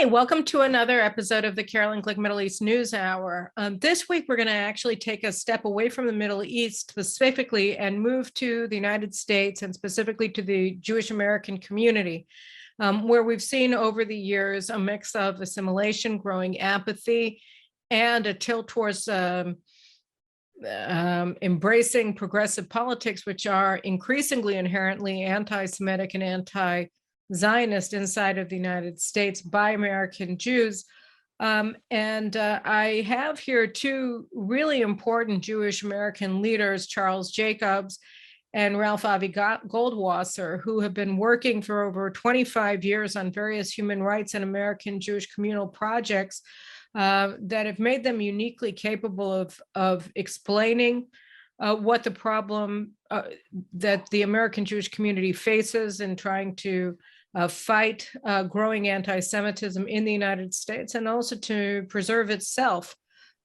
Hi, welcome to another episode of the Caroline Glick Mideast News Hour. This week, we're going to actually take a step away from the Middle East specifically and move to the United States and specifically to the Jewish American community, where we've seen over the years a mix of assimilation, growing apathy, and a tilt towards embracing progressive politics, which are increasingly inherently anti-Semitic and anti-Zionist inside of the United States by American Jews. I have here two really important Jewish American leaders, Charles Jacobs and Ralph Avi Goldwasser, who have been working for over 25 years on various human rights and American Jewish communal projects that have made them uniquely capable of explaining what the problem that the American Jewish community faces in trying to fight growing anti-Semitism in the United States, and also to preserve itself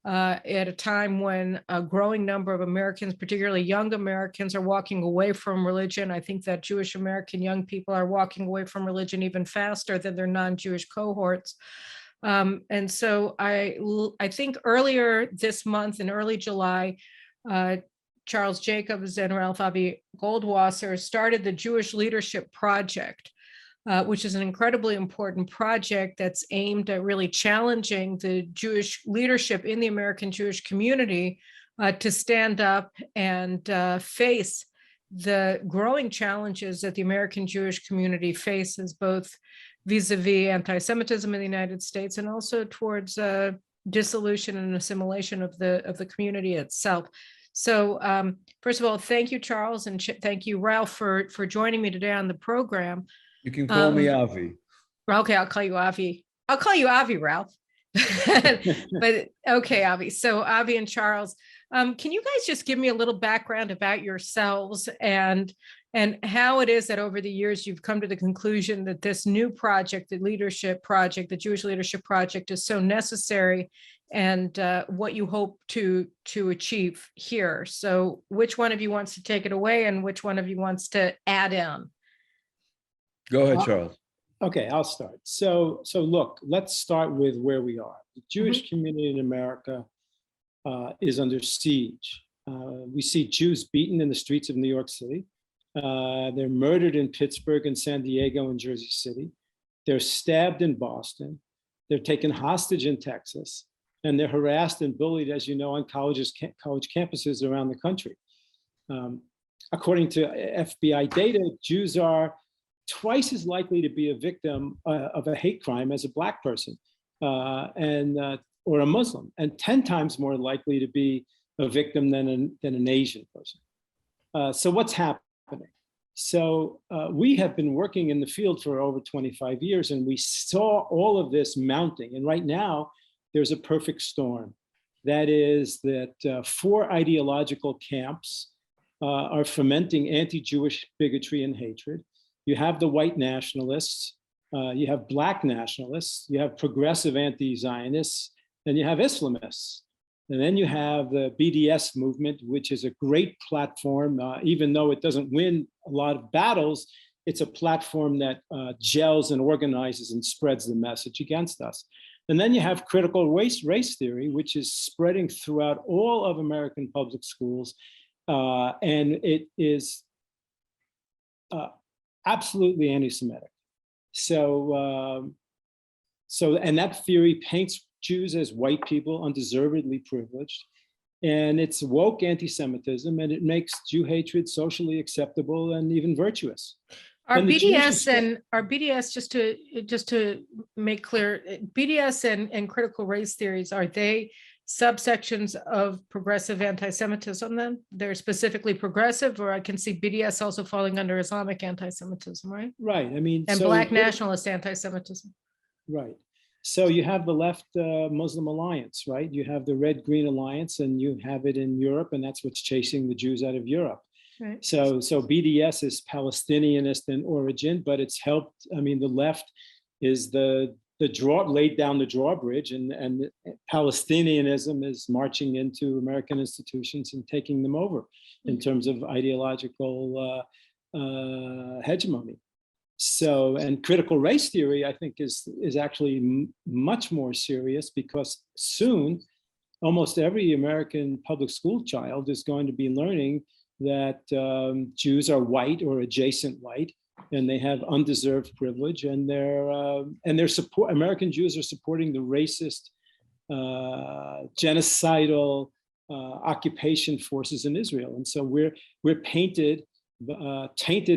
at a time when a growing number of Americans, particularly young Americans, are walking away from religion. I think that Jewish American young people are walking away from religion even faster than their non-Jewish cohorts. And so I think earlier this month, in early July, Charles Jacobs and Ralph Avi Goldwasser started the Jewish Leadership Project, which is an incredibly important project that's aimed at really challenging the Jewish leadership in the American Jewish community to stand up and face the growing challenges that the American Jewish community faces, both vis-a-vis anti-Semitism in the United States and also towards dissolution and assimilation of the community itself. So first of all, thank you, Charles, and thank you, Ralph, for joining me today on the program. You can call me Avi. Okay, I'll call you Avi. I'll call you Avi, Ralph. But okay, Avi. So Avi and Charles, can you guys just give me a little background about yourselves and how it is that over the years you've come to the conclusion that this new project, the leadership project, the Jewish Leadership Project, is so necessary, and what you hope to achieve here? So which one of you wants to take it away, and which one of you wants to add in? Go ahead, Charles. Okay, I'll start. So look, let's start with where we are. The Jewish community in America is under siege. We see Jews beaten in the streets of New York City. They're murdered in Pittsburgh and San Diego and Jersey City. They're stabbed in Boston. They're taken hostage in Texas. And they're harassed and bullied, as you know, on college campuses around the country. According to FBI data, Jews are twice as likely to be a victim of a hate crime as a Black person or a Muslim, and 10 times more likely to be a victim than an Asian person. So what's happening? So we have been working in the field for over 25 years, and we saw all of this mounting. And right now, there's a perfect storm. That is that 4 ideological camps are fomenting anti-Jewish bigotry and hatred. You have the white nationalists, you have Black nationalists, you have progressive anti-Zionists, and you have Islamists. And then you have the BDS movement, which is a great platform. Even though it doesn't win a lot of battles, it's a platform that gels and organizes and spreads the message against us. And then you have critical race theory, which is spreading throughout all of American public schools. And it is absolutely anti-Semitic. So that theory paints Jews as white people, undeservedly privileged. And it's woke anti-Semitism, and it makes Jew hatred socially acceptable and even virtuous. Our BDS, just to make clear, BDS and critical race theories, are they subsections of progressive anti-Semitism then? They're specifically progressive, or I can see BDS also falling under Islamic anti-Semitism, right? Right, I mean. And Black nationalist anti-Semitism. Right. So you have the left Muslim alliance, right? You have the Red-Green Alliance, and you have it in Europe, and that's what's chasing the Jews out of Europe. Right. So BDS is Palestinianist in origin, but it's helped. I mean, the left is laid down the drawbridge, and Palestinianism is marching into American institutions and taking them over in terms of ideological hegemony. So, and critical race theory, I think, is actually much more serious, because soon almost every American public school child is going to be learning that Jews are white or adjacent white, and they have undeserved privilege, and American Jews are supporting the racist, genocidal occupation forces in Israel, and so we're tainted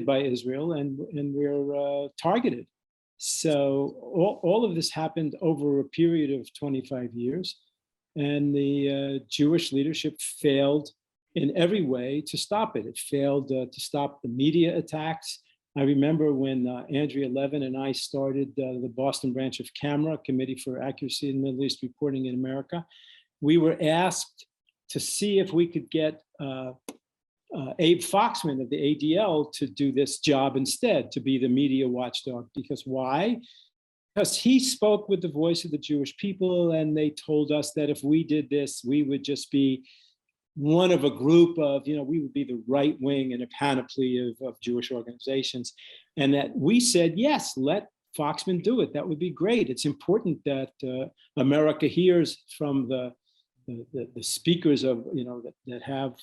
by Israel, and we're targeted. So all of this happened over a period of 25 years, and the Jewish leadership failed in every way to stop it. It failed to stop the media attacks. I remember when Andrea Levin and I started the Boston branch of CAMRA, Committee for Accuracy in Middle East Reporting in America. We were asked to see if we could get Abe Foxman of the ADL to do this job instead, to be the media watchdog. Because why? Because he spoke with the voice of the Jewish people, and they told us that if we did this, we would just be one of a group of, we would be the right wing in a panoply of Jewish organizations. And that we said, yes, let Foxman do it. That would be great. It's important that America hears from the speakers of, that have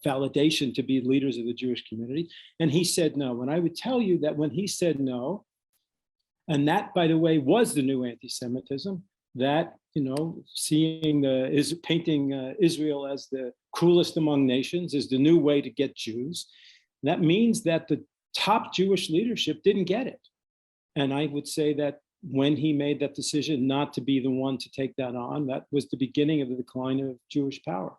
validation to be leaders of the Jewish community. And he said no. And I would tell you that when he said no, and that, by the way, was the new anti-Semitism, that, painting Israel as the cruelest among nations is the new way to get Jews. That means that the top Jewish leadership didn't get it. And I would say that when he made that decision not to be the one to take that on, that was the beginning of the decline of Jewish power.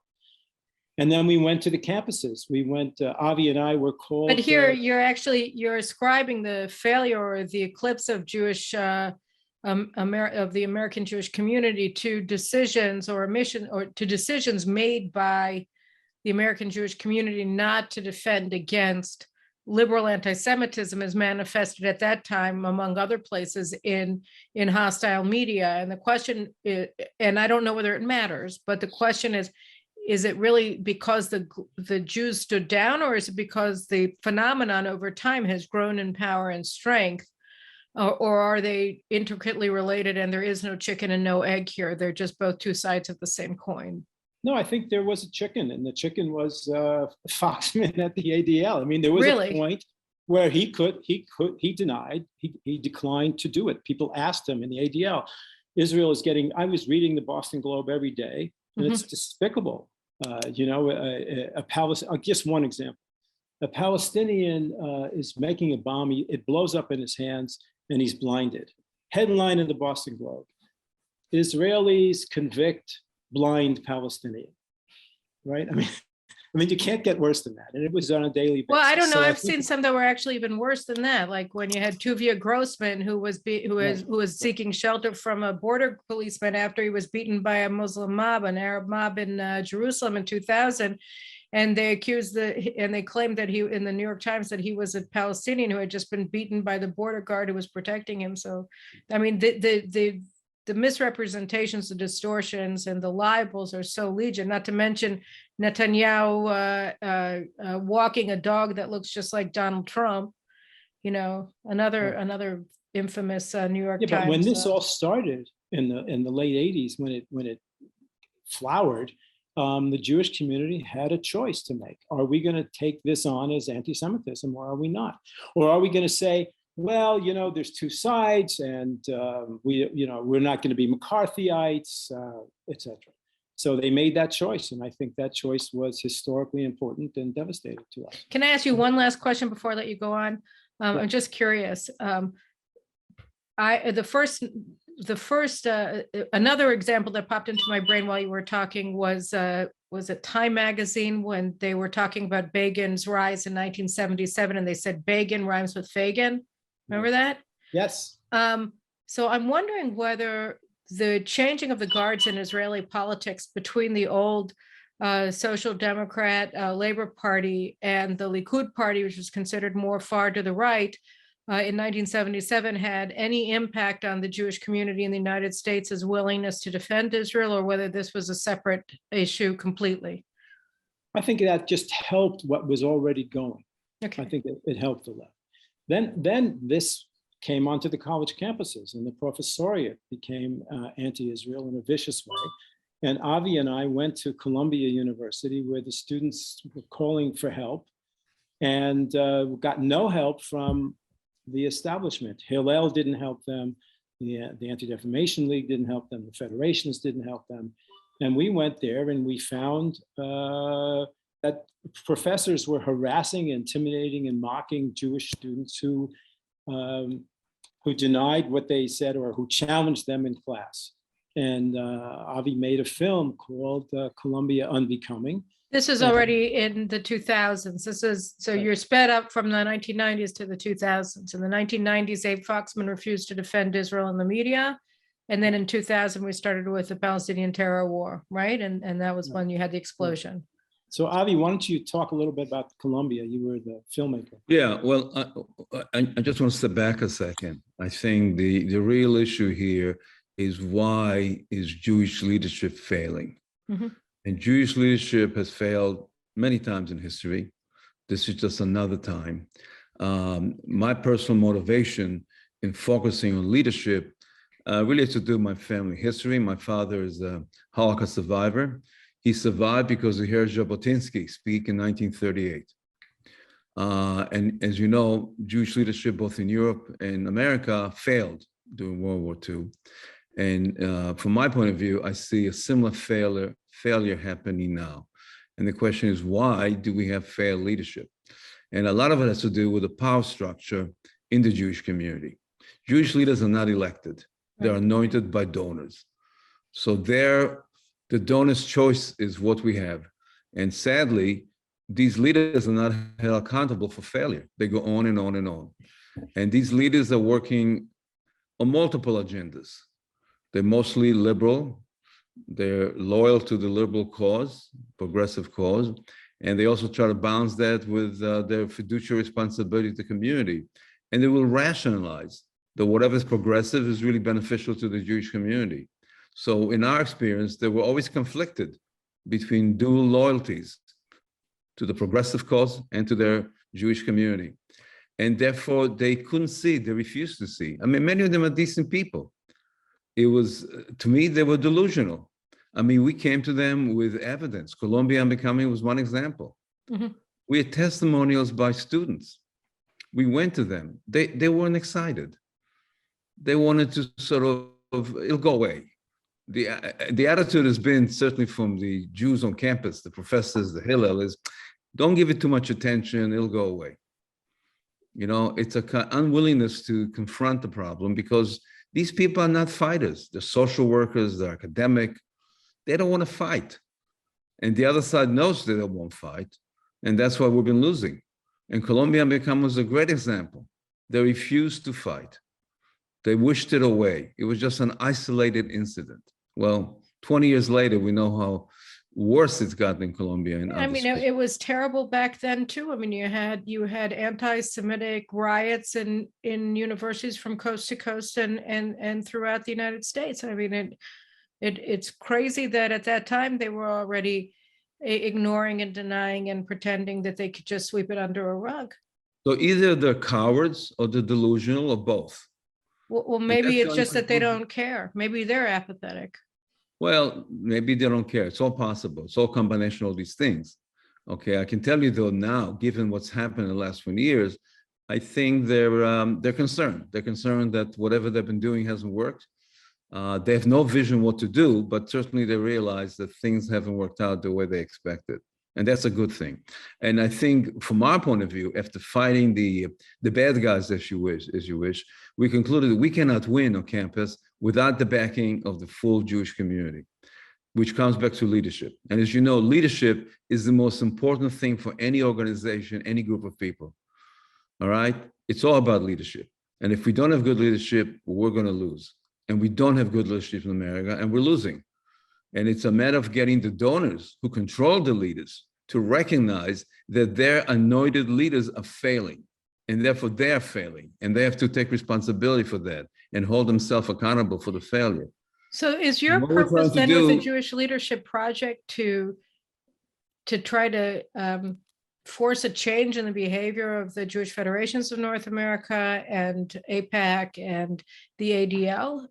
And then we went to the campuses. We went, Avi and I were called. But here you're ascribing the failure or the eclipse of Jewish, of the American Jewish community to decisions decisions made by the American Jewish community not to defend against liberal anti-Semitism as manifested at that time, among other places, in hostile media. And the question is, and I don't know whether it matters, but the question is it really because the Jews stood down, or is it because the phenomenon over time has grown in power and strength? Or are they intricately related and there is no chicken and no egg here? They're just both two sides of the same coin. No, I think there was a chicken, and the chicken was Foxman at the ADL. I mean, there was a point where he denied, he declined to do it. People asked him in the ADL. Israel is I was reading the Boston Globe every day, and it's despicable. Just one example. A Palestinian is making a bomb, it blows up in his hands, and he's blinded. Headline in the Boston Globe: Israelis convict blind Palestinian. Right? I mean, you can't get worse than that. And it was on a daily basis. Well, I don't know. I've seen some that were actually even worse than that. Like when you had Tuvia Grossman, who was seeking shelter from a border policeman after he was beaten by a Muslim mob, an Arab mob in Jerusalem in 2000. And they claimed that in the New York Times that he was a Palestinian who had just been beaten by the border guard who was protecting him. So, I mean, the misrepresentations, the distortions, and the libels are so legion, not to mention Netanyahu walking a dog that looks just like Donald Trump, another infamous New York Times. But when this all started in the late 80s, when it flowered, the Jewish community had a choice to make. Are we going to take this on as anti-Semitism, or are we not? Or are we going to say, well, there's two sides, and we're not going to be McCarthyites, etc. So they made that choice, and I think that choice was historically important and devastating to us. Can I ask you one last question before I let you go on? I'm just curious. Another example that popped into my brain while you were talking was it Time magazine, when they were talking about Begin's rise in 1977, and they said Begin rhymes with Fagin. Remember that? Yes. So I'm wondering whether the changing of the guards in Israeli politics between the old Social Democrat Labor Party and the Likud Party, which was considered more far to the right, in 1977 had any impact on the Jewish community in the United States' willingness to defend Israel, or whether this was a separate issue completely. I think that just helped what was already going. Okay. I think it helped a lot. Then this came onto the college campuses, and the professoriate became anti-Israel in a vicious way. And Avi and I went to Columbia University, where the students were calling for help, and got no help from the establishment. Hillel didn't help them. The Anti-Defamation League didn't help them. The Federationists didn't help them. And we went there and we found that professors were harassing, intimidating, and mocking Jewish students who denied what they said or who challenged them in class. And Avi made a film called Columbia Unbecoming. This is already in the 2000s. This is, so you're sped up from the 1990s to the 2000s. In the 1990s, Abe Foxman refused to defend Israel in the media. And then in 2000, we started with the Palestinian terror war, right? And that was when you had the explosion. So Avi, why don't you talk a little bit about Columbia? You were the filmmaker. Yeah, well, I just want to step back a second. I think the real issue here is why is Jewish leadership failing? Mm-hmm. And Jewish leadership has failed many times in history. This is just another time. My personal motivation in focusing on leadership really has to do with my family history. My father is a Holocaust survivor. He survived because he heard Jabotinsky speak in 1938. And as you know, Jewish leadership, both in Europe and America, failed during World War II. And from my point of view, I see a similar failure happening now. And the question is, why do we have failed leadership? And a lot of it has to do with the power structure in the Jewish community. Jewish leaders are not elected. They're anointed by donors. So the donor's choice is what we have. And sadly, these leaders are not held accountable for failure. They go on and on and on. And these leaders are working on multiple agendas. They're mostly liberal. They're loyal to the liberal cause, progressive cause. And they also try to balance that with their fiduciary responsibility to the community. And they will rationalize that whatever is progressive is really beneficial to the Jewish community. So in our experience, they were always conflicted between dual loyalties to the progressive cause and to their Jewish community. And therefore, they couldn't see, they refused to see. I mean, many of them are decent people. It was, to me, they were delusional. I mean, we came to them with evidence. Columbia Unbecoming was one example. Mm-hmm. We had testimonials by students. We went to them. They weren't excited. They wanted to sort of, it'll go away. The attitude has been, certainly from the Jews on campus, the professors, the Hillel, is don't give it too much attention, it'll go away. You know, it's an unwillingness to confront the problem because these people are not fighters. They're social workers, they're academic. They don't want to fight. And the other side knows they don't want to fight. And that's why we've been losing. And Columbia Unbecoming was a great example. They refused to fight. They wished it away. It was just an isolated incident. Well, 20 years later, we know how worse it's gotten in Columbia. And I mean, it was terrible back then too. I mean, you had anti-Semitic riots in universities from coast to coast and throughout the United States. I mean, it's crazy that at that time they were already ignoring and denying and pretending that they could just sweep it under a rug. So either they're cowards or they're delusional or both. Well, maybe it's just that they don't care. Maybe they're apathetic. Well, maybe they don't care. It's all possible. It's all combination of all these things. Okay, I can tell you though now, given what's happened in the last 20 years, I think they're concerned. They're concerned that whatever they've been doing hasn't worked. They have no vision what to do, but certainly they realize that things haven't worked out the way they expected. And that's a good thing. And I think from our point of view, after fighting the bad guys, as you wish, we concluded that we cannot win on campus without the backing of the full Jewish community, which comes back to leadership. And as you know, leadership is the most important thing for any organization, any group of people. All right? It's all about leadership. And if we don't have good leadership, we're going to lose. And we don't have good leadership in America, and we're losing. And it's a matter of getting the donors who control the leaders to recognize that their anointed leaders are failing, and therefore they are failing, and they have to take responsibility for that and hold themselves accountable for the failure. So is your purpose then with the Jewish Leadership Project to try to force a change in the behavior of the Jewish Federations of North America and AIPAC and the ADL?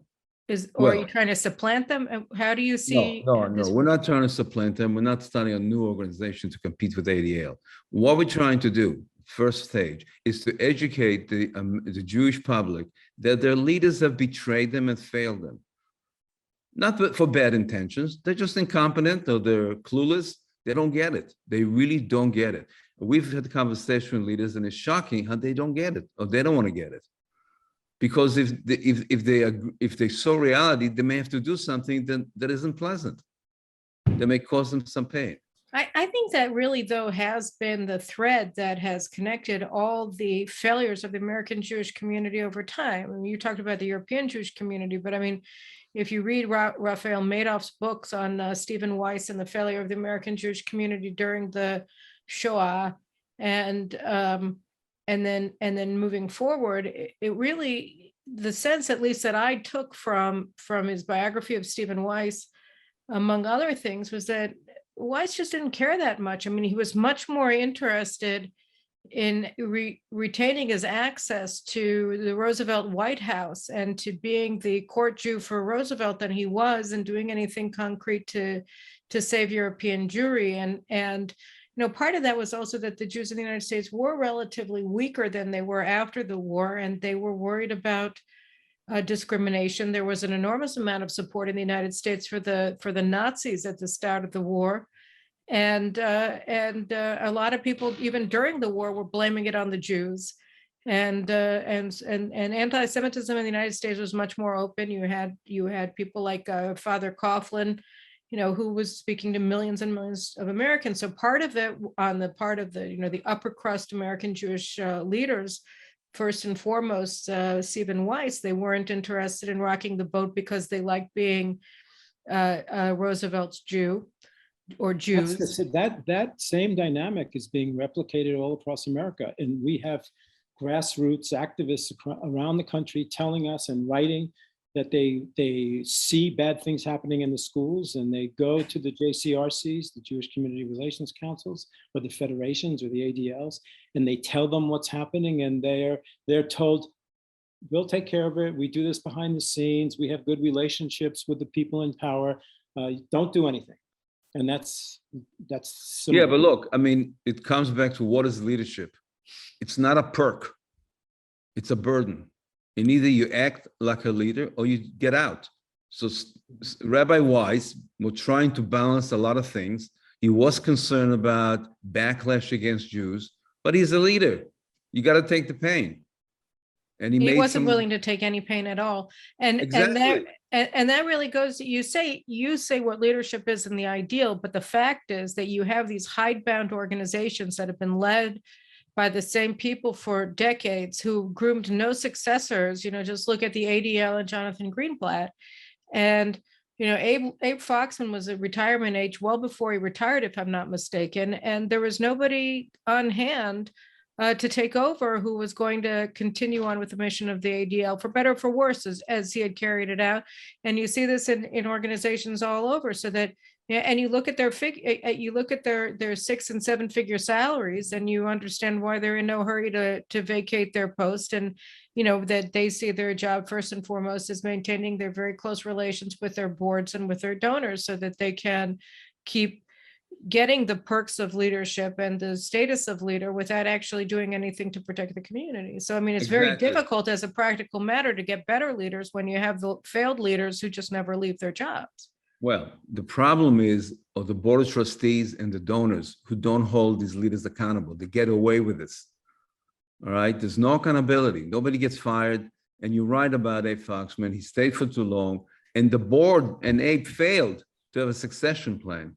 Or are you Well, trying to supplant them? How do you see no. this? We're not trying to supplant them. We're not starting a new organization to compete with ADL. What we're trying to do, first stage, is to educate the Jewish public that their leaders have betrayed them and failed them. Not for bad intentions. They're just incompetent or they're clueless. They don't get it. They really don't get it. We've had conversation with leaders, and it's shocking how they don't get it or they don't want to get it. Because if they saw reality, they may have to do something that isn't pleasant. That may cause them some pain. I think that really, though, has been the thread that has connected all the failures of the American Jewish community over time. I mean, you talked about the European Jewish community, but I mean, if you read Raphael Madoff's books on Stephen Weiss and the failure of the American Jewish community during the Shoah, and then moving forward, it really, the sense, at least that I took from his biography of Stephen Weiss, among other things, was that Weiss just didn't care that much. I mean, he was much more interested in retaining his access to the Roosevelt White House and to being the court Jew for Roosevelt than he was in doing anything concrete to save European Jewry. And you know, part of that was also that the Jews in the United States were relatively weaker than they were after the war, and they were worried about discrimination. There was an enormous amount of support in the United States for the Nazis at the start of the war. And a lot of people, even during the war, were blaming it on the Jews. And anti-Semitism in the United States was much more open. You had people like Father Coughlin, you know, who was speaking to millions and millions of Americans. So part of it, on the part of the, you know, the upper crust American Jewish leaders, first and foremost, Stephen Weiss, they weren't interested in rocking the boat because they liked being Roosevelt's Jew or Jews. That same dynamic is being replicated all across America. And we have grassroots activists around the country telling us and writing that they see bad things happening in the schools, and they go to the JCRCs, the Jewish Community Relations Councils, or the federations or the ADLs, and they tell them what's happening, and they're told, we'll take care of it. We do this behind the scenes. We have good relationships with the people in power. Don't do anything. And that's Yeah, but look, I mean, it comes back to what is leadership. It's not a perk. It's a burden. And either you act like a leader or you get out. So Rabbi Weiss was trying to balance a lot of things. He was concerned about backlash against Jews, but he's a leader. You got to take the pain. And he wasn't willing to take any pain at all. Exactly. And that really goes to, you say what leadership is in the ideal, but the fact is that you have these hidebound organizations that have been led by the same people for decades who groomed no successors. You know, just look at the ADL and Jonathan Greenblatt. And, you know, Abe Foxman was at retirement age well before he retired, if I'm not mistaken. And there was nobody on hand to take over who was going to continue on with the mission of the ADL, for better or for worse, as he had carried it out. And you see this in organizations all over, so that, and you look at their 6- and 7-figure salaries, and you understand why they're in no hurry to vacate their post. And, you know, that they see their job first and foremost as maintaining their very close relations with their boards and with their donors, so that they can keep getting the perks of leadership and the status of leader without actually doing anything to protect the community. So, I mean, it's very difficult as a practical matter to get better leaders when you have the failed leaders who just never leave their jobs. Well, the problem is of the board of trustees and the donors who don't hold these leaders accountable. They get away with this. All right. There's no accountability. Nobody gets fired. And you're right about Abe Foxman. He stayed for too long. And the board and Abe failed to have a succession plan.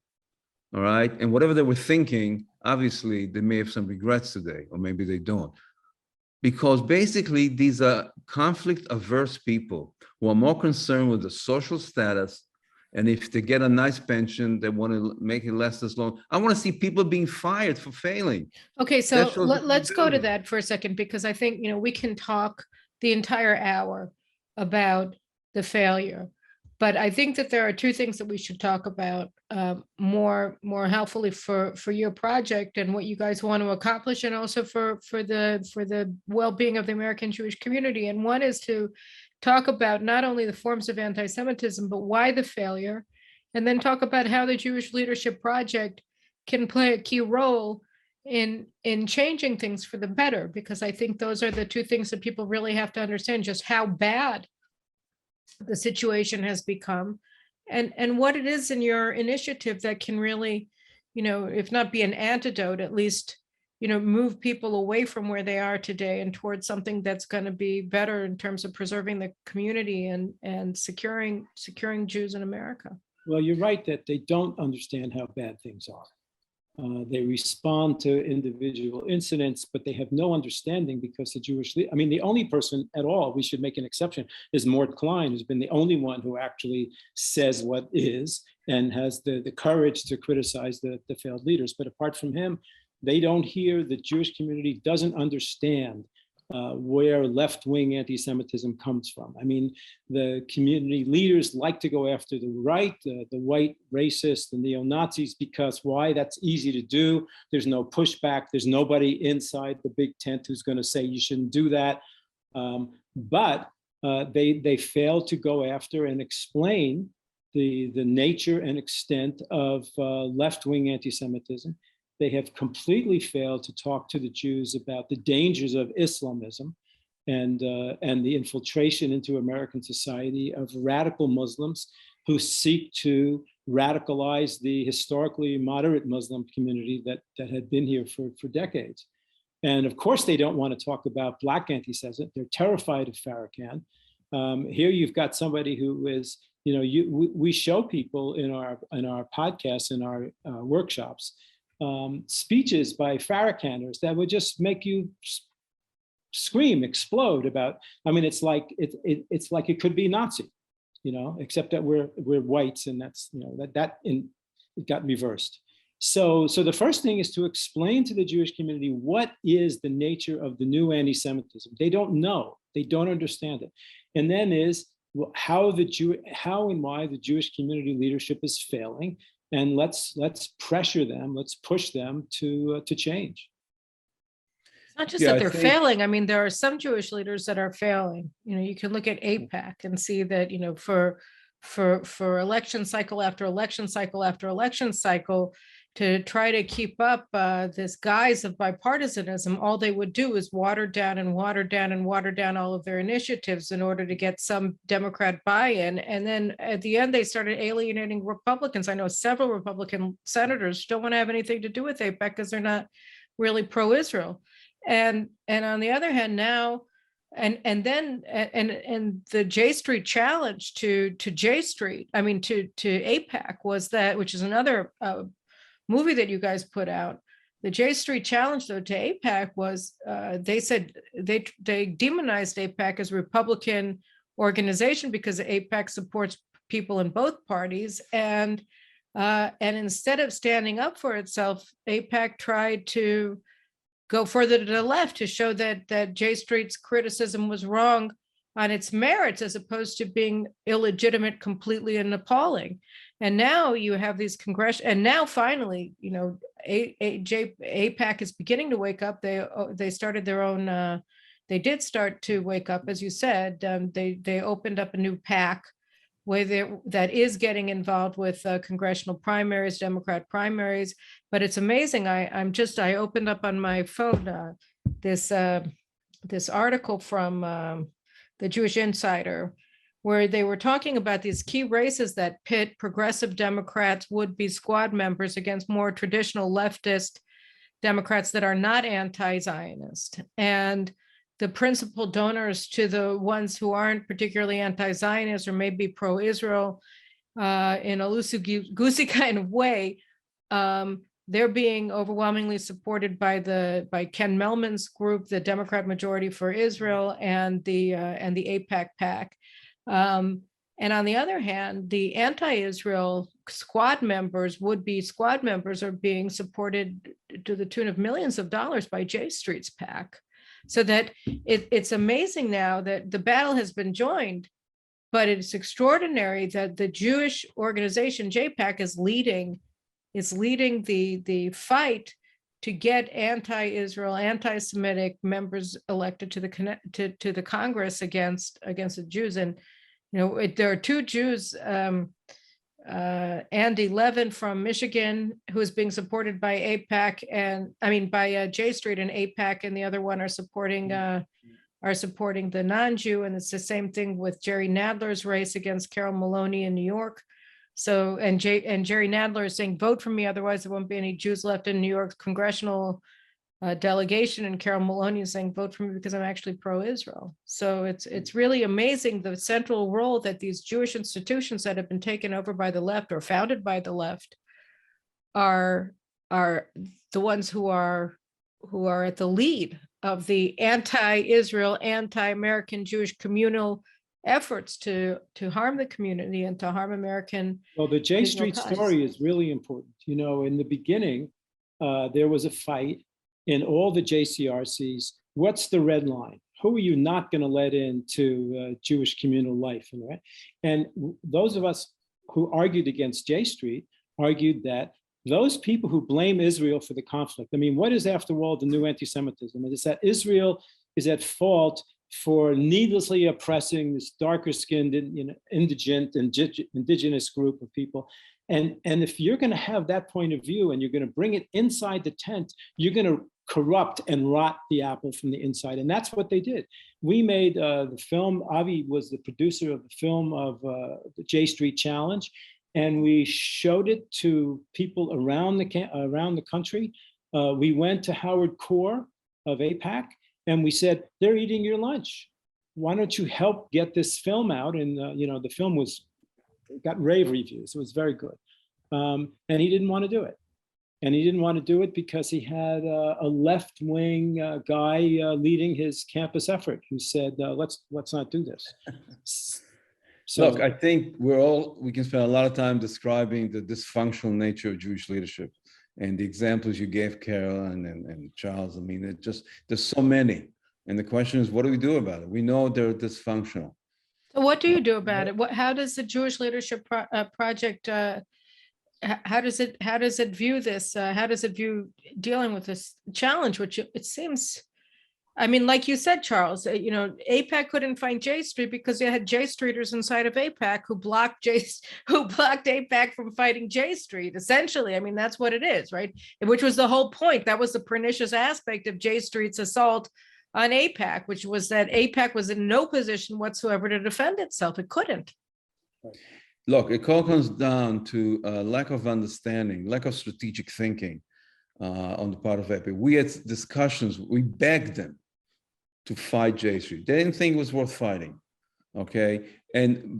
All right. And whatever they were thinking, obviously, they may have some regrets today, or maybe they don't. Because basically, these are conflict-averse people who are more concerned with the social status. And if they get a nice pension, they want to make it last as long. I want to see people being fired for failing. Okay, so let's go to that for a second, because I think, you know, we can talk the entire hour about the failure. But I think that there are two things that we should talk about more helpfully for your project and what you guys want to accomplish, and also for the well-being of the American Jewish community. And one is to talk about not only the forms of anti-Semitism, but why the failure, and then talk about how the Jewish Leadership Project can play a key role in changing things for the better, because I think those are the two things that people really have to understand, just how bad the situation has become, and what it is in your initiative that can really, if not be an antidote, at least, move people away from where they are today and towards something that's going to be better in terms of preserving the community and securing Jews in America. Well, you're right that they don't understand how bad things are. They respond to individual incidents, but they have no understanding, because the only person at all, we should make an exception, is Mort Klein, who's been the only one who actually says what is and has the courage to criticize the failed leaders. But apart from him, they don't hear, the Jewish community doesn't understand where left-wing anti-Semitism comes from. I mean, the community leaders like to go after the right, the white racist, the neo-Nazis, because why? That's easy to do. There's no pushback. There's nobody inside the big tent who's going to say you shouldn't do that. But they fail to go after and explain the nature and extent of left-wing anti-Semitism. They have completely failed to talk to the Jews about the dangers of Islamism and the infiltration into American society of radical Muslims who seek to radicalize the historically moderate Muslim community that had been here for decades. And of course, they don't want to talk about Black anti-Semitism. They're terrified of Farrakhan. Here you've got somebody who is, we show people in our podcasts, in our workshops, speeches by Farrakhaners that would just make you scream, explode about. I mean, it's like it could be Nazi, except that we're whites, and that's it got reversed. So the first thing is to explain to the Jewish community what is the nature of the new anti-Semitism. They don't know, they don't understand it, and then is how and why the Jewish community leadership is failing. And let's pressure them, let's push them to change. It's not just that they're failing. I mean, there are some Jewish leaders that are failing. You can look at AIPAC and see that, for election cycle after election cycle after election cycle, to try to keep up this guise of bipartisanism, all they would do is water down and water down and water down all of their initiatives in order to get some Democrat buy-in. And then at the end, they started alienating Republicans. I know several Republican senators don't want to have anything to do with AIPAC because they're not really pro-Israel. And on the other hand, now, and the J Street challenge to J Street, I mean to AIPAC was that, which is another movie that you guys put out. The J Street challenge, though, to AIPAC was they said they demonized AIPAC as a Republican organization because AIPAC supports people in both parties, and instead of standing up for itself, AIPAC tried to go further to the left to show that J Street's criticism was wrong on its merits, as opposed to being illegitimate completely and appalling. And now you have these and now finally, AIPAC is beginning to wake up. They started their own. They did start to wake up, as you said. They opened up a new PAC that is getting involved with congressional primaries, Democrat primaries. But it's amazing. I opened up on my phone this article from the Jewish Insider, where they were talking about these key races that pit progressive Democrats, would-be squad members, against more traditional leftist Democrats that are not anti-Zionist. And the principal donors to the ones who aren't particularly anti-Zionist or maybe pro-Israel in a loosey-goosey kind of way, they're being overwhelmingly supported by Ken Melman's group, the Democrat Majority for Israel, and the AIPAC PAC. And on the other hand, the anti-Israel squad members, would-be squad members, are being supported to the tune of millions of dollars by J Street's PAC. So that it's amazing now that the battle has been joined, but it's extraordinary that the Jewish organization JPAC is leading the fight to get anti-Israel, anti-Semitic members elected to the Congress against the Jews. And there are two Jews, Andy Levin from Michigan, who is being supported by AIPAC by J Street and AIPAC, and the other one are supporting the non-Jew. And it's the same thing with Jerry Nadler's race against Carol Maloney in New York. So, and Jerry Nadler is saying, vote for me, otherwise there won't be any Jews left in New York's congressional delegation. And Carol Maloney is saying, vote for me because I'm actually pro-Israel. So it's really amazing the central role that these Jewish institutions that have been taken over by the left or founded by the left are the ones who are at the lead of the anti-Israel, anti-American Jewish communal efforts to harm the community and to harm American. Well, the J Street story is really important. In the beginning, there was a fight in all the JCRCs. What's the red line? Who are you not going to let into Jewish communal life? Right? And those of us who argued against J Street argued that those people who blame Israel for the conflict, what is, after all, the new anti-Semitism? It is that Israel is at fault for needlessly oppressing this darker skinned, indigent, indigenous group of people. And if you're going to have that point of view and you're going to bring it inside the tent, you're going to corrupt and rot the apple from the inside. And that's what they did. We made the film. Avi was the producer of the film of the J Street Challenge. And we showed it to people around the country. We went to Howard Core of AIPAC. And we said, they're eating your lunch. Why don't you help get this film out? And the film got rave reviews. It was very good. And he didn't want to do it. And he didn't want to do it because he had a left-wing guy leading his campus effort who said, let's not do this. So, look, I think we can spend a lot of time describing the dysfunctional nature of Jewish leadership. And the examples you gave, Caroline and Charles, there's so many. And the question is, what do we do about it? We know they're dysfunctional. So what do you do about it? How does the Jewish Leadership Project, how does it view this? How does it view dealing with this challenge, which it seems, like you said, Charles, AIPAC couldn't find J Street because they had J Streeters inside of AIPAC who blocked AIPAC from fighting J Street. Essentially, that's what it is, right? Which was the whole point. That was the pernicious aspect of J Street's assault on AIPAC, which was that AIPAC was in no position whatsoever to defend itself. It couldn't. Look, it all comes down to a lack of understanding, lack of strategic thinking on the part of AIPAC. We had discussions. We begged them to fight J Street. They didn't think it was worth fighting, okay?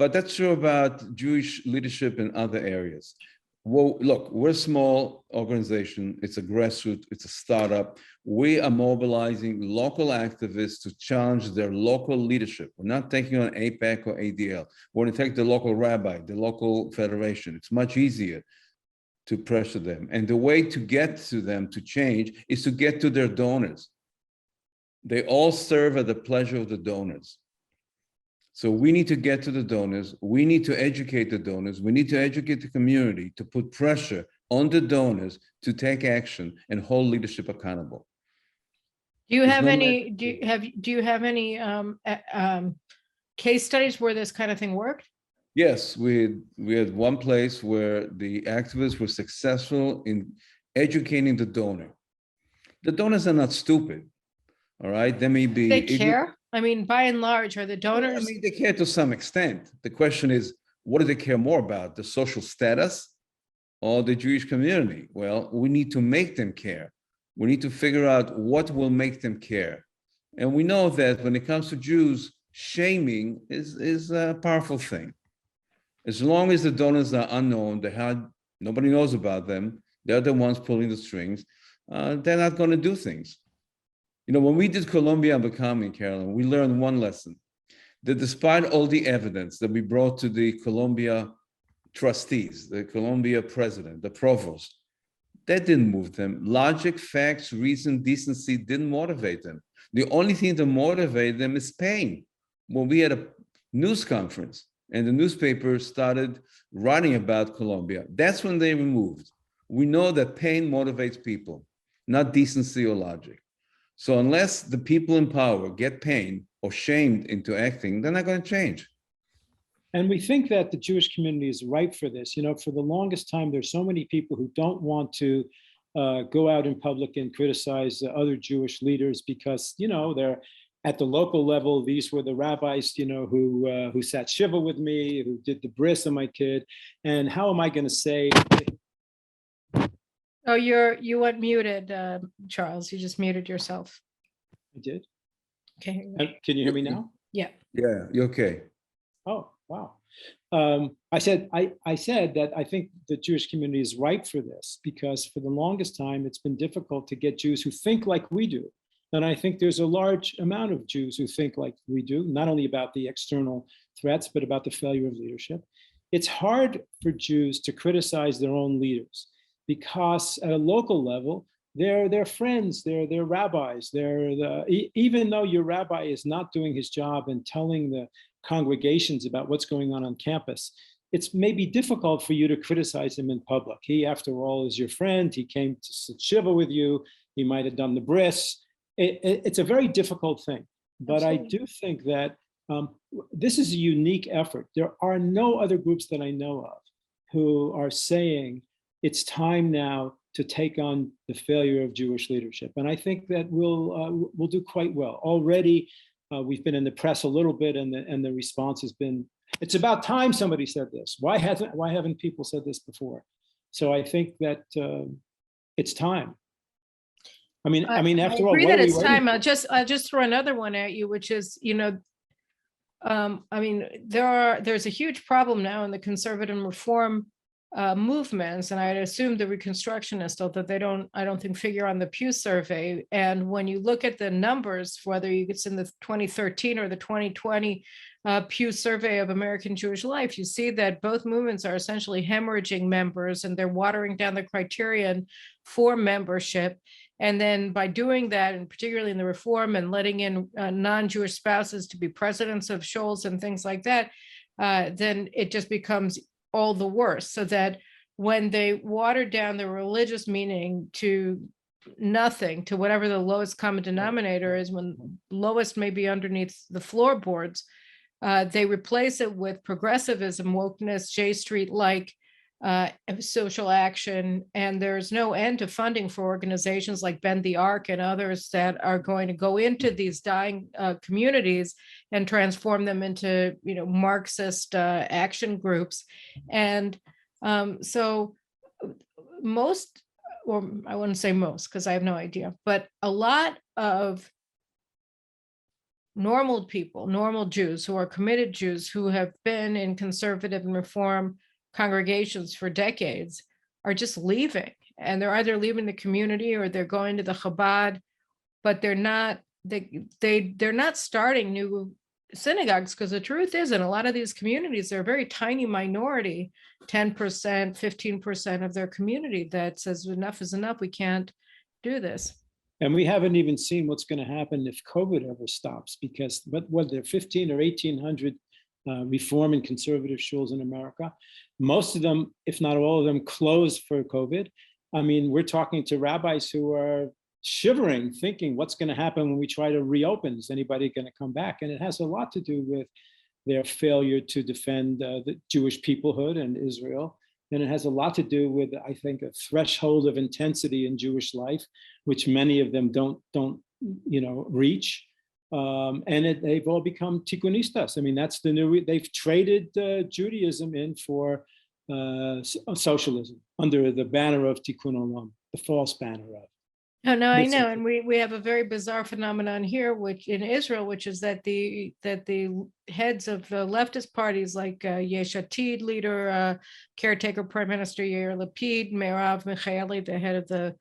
But that's true about Jewish leadership in other areas. Well, look, we're a small organization. It's a grassroots, it's a startup. We are mobilizing local activists to challenge their local leadership. We're not taking on AIPAC or ADL. We're going to take the local rabbi, the local federation. It's much easier to pressure them. And the way to get to them to change is to get to their donors. They all serve at the pleasure of the donors. So we need to get to the donors. We need to educate the donors. We need to educate the community to put pressure on the donors to take action and hold leadership accountable. Do you have any case studies where this kind of thing worked? Yes, we had one place where the activists were successful in educating the donor. The donors are not stupid, all right? They may be— They care? By and large, are the donors— they care to some extent. The question is, what do they care more about, the social status or the Jewish community? Well, we need to make them care. We need to figure out what will make them care. And we know that when it comes to Jews, shaming is a powerful thing. As long as the donors are unknown, nobody knows about them, they're the ones pulling the strings, they're not going to do things. When we did Columbia Unbecoming, Caroline, we learned one lesson, that despite all the evidence that we brought to the Columbia trustees, the Columbia president, the provost, that didn't move them. Logic, facts, reason, decency didn't motivate them. The only thing that motivated them is pain. When we had a news conference and the newspaper started writing about Colombia. That's when they removed. We know that pain motivates people, not decency or logic. So unless the people in power get pain or shamed into acting, they're not going to change. And we think that the Jewish community is ripe for this. You know, for the longest time, there's so many people who don't want to go out in public and criticize other Jewish leaders because, you know, they're at the local level. These were the rabbis, you know, who sat shiva with me, who did the bris on my kid. And how am I going to say? Oh, you went muted, Charles. You just muted yourself. I did. Okay. Can you hear me now? Yeah. Yeah, you're okay. Oh, wow. I said that I think the Jewish community is ripe for this because for the longest time, it's been difficult to get Jews who think like we do. And I think there's a large amount of Jews who think like we do, not only about the external threats, but about the failure of leadership. It's hard for Jews to criticize their own leaders because at a local level, they're friends, they're rabbis, even though your rabbi is not doing his job and telling the congregations about what's going on campus, it's maybe difficult for you to criticize him in public. He, after all, is your friend. He came to sit shiva with you. He might have done the bris. It's a very difficult thing. But absolutely. I do think that this is a unique effort. There are no other groups that I know of who are saying it's time now to take on the failure of Jewish leadership. And I think that we'll do quite well. Already, we've been in the press a little bit, and the response has been, "It's about time somebody said this. Why haven't people said this before?" So I think that it's time. I mean, after all, I agree that it's time. I'll just throw another one at you, which is, you know, I mean, there's a huge problem now in the conservative and reform movements, and I'd assume the Reconstructionists, although I don't think figure on the Pew survey. And when you look at the numbers, whether it's in the 2013 or the 2020 Pew survey of American Jewish life, you see that both movements are essentially hemorrhaging members, and they're watering down the criterion for membership. And then by doing that, and particularly in the reform and letting in non-Jewish spouses to be presidents of shoals and things like that, then it just becomes all the worse. So that when they water down the religious meaning to nothing, to whatever the lowest common denominator is, when lowest may be underneath the floorboards, they replace it with progressivism, wokeness, J Street-like social action. And there's no end to funding for organizations like Bend the Arc and others that are going to go into these dying communities and transform them into, you know, Marxist action groups. And so most, or I wouldn't say most because I have no idea, but a lot of normal people, normal Jews who are committed Jews who have been in conservative and reform congregations for decades are just leaving, and they're either leaving the community or they're going to the Chabad, but they're not starting new synagogues, because the truth is, in a lot of these communities, they're a very tiny minority, 10%, 15% of their community that says enough is enough, we can't do this. And we haven't even seen what's going to happen if COVID ever stops, because what there are 15 or 1,800 reform and conservative shuls in America. Most of them, if not all of them, closed for COVID. I mean, we're talking to rabbis who are shivering, thinking, what's going to happen when we try to reopen? Is anybody going to come back? And it has a lot to do with their failure to defend the Jewish peoplehood and Israel. And it has a lot to do with, I think, a threshold of intensity in Jewish life, which many of them don't reach. And they've all become tikkunistas. I mean, that's the new, they've traded Judaism in for socialism under the banner of tikkun olam, the false banner of. Oh, no, I know. And we have a very bizarre phenomenon here, which in Israel, which is that the heads of the leftist parties like Yesh Atid leader, caretaker Prime Minister Yair Lapid, Merav Michaeli, the head of the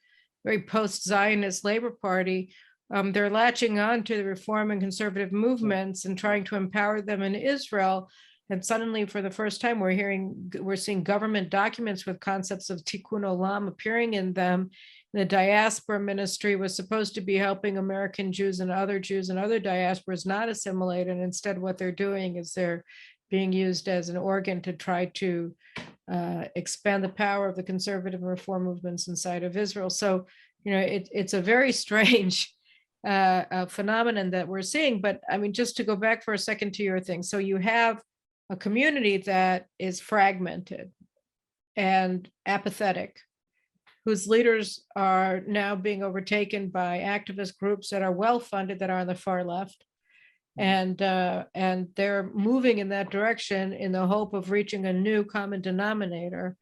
very post-Zionist Labor Party, they're latching on to the reform and conservative movements and trying to empower them in Israel. And suddenly, for the first time, we're seeing government documents with concepts of tikkun olam appearing in them. The diaspora ministry was supposed to be helping American Jews and other diasporas not assimilate. And instead, what they're doing is they're being used as an organ to try to expand the power of the conservative and reform movements inside of Israel. So, it's a very strange phenomenon that we're seeing. But I mean, just to go back for a second to your thing. So you have a community that is fragmented and apathetic, whose leaders are now being overtaken by activist groups that are well-funded, that are on the far left. And they're moving in that direction in the hope of reaching a new common denominator.